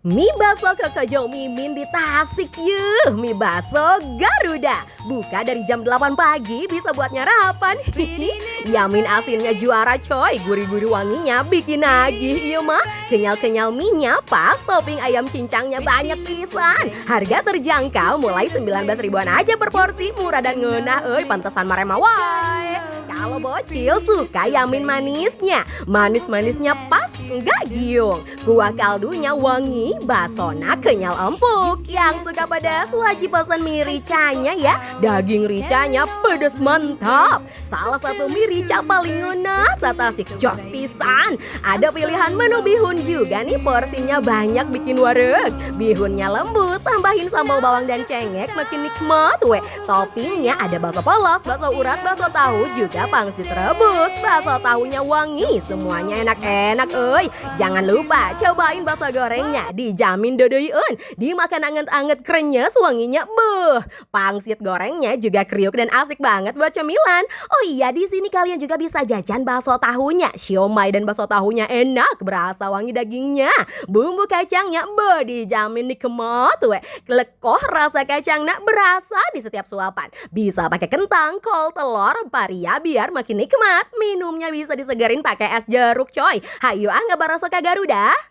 Mie bakso Koko Jo Mimin di Tasik yuh. Mie bakso Garuda. Buka dari jam 8 pagi bisa buat nyarapan. Yamin asinnya juara coy. Gurih-gurih wanginya bikin nagih. Iya mah. Kenyal-kenyal mie-nya pas. Topping ayam cincangnya banyak pisan. Harga terjangkau mulai 19 ribuan aja per porsi. Murah dan ngeunah pantesan marema wae. Kalau bocil suka Yamin manisnya. Manis-manisnya pas enggak giung. Kuah kaldunya wangi, basona kenyal empuk. Yang suka pedas wajib pesan mie ricanya ya. Daging ricanya pedas mantap. Salah satu mie rica paling ngeunah satasik jos pisan. Ada pilihan menu bihun juga nih, porsinya banyak bikin wareg. Bihunnya lembut, tambahin sambal bawang dan cengek makin nikmat weh. Toppingnya ada bakso polos, bakso urat, bakso tahu juga pangsit rebus. Bakso tahunya wangi, semuanya enak-enak Jangan lupa cobain bakso gorengnya, dijamin dodoyeun. Dimakan anget-anget krenyes wanginya Pangsit gorengnya juga kriuk dan asik banget buat cemilan. Oh iya, di sini kalian juga bisa jajan bakso tahunya. Siomay dan bakso tahunya enak, berasa wangi dagingnya. Bumbu kacangnya dijamin nikmat weh. Lekoh rasa kacangnya berasa di setiap suapan. Bisa pakai kentang, kol, telur, paria biar makin nikmat. Minumnya bisa disegerin pakai es jeruk coy. Hayu ngebar rasa ke Garuda.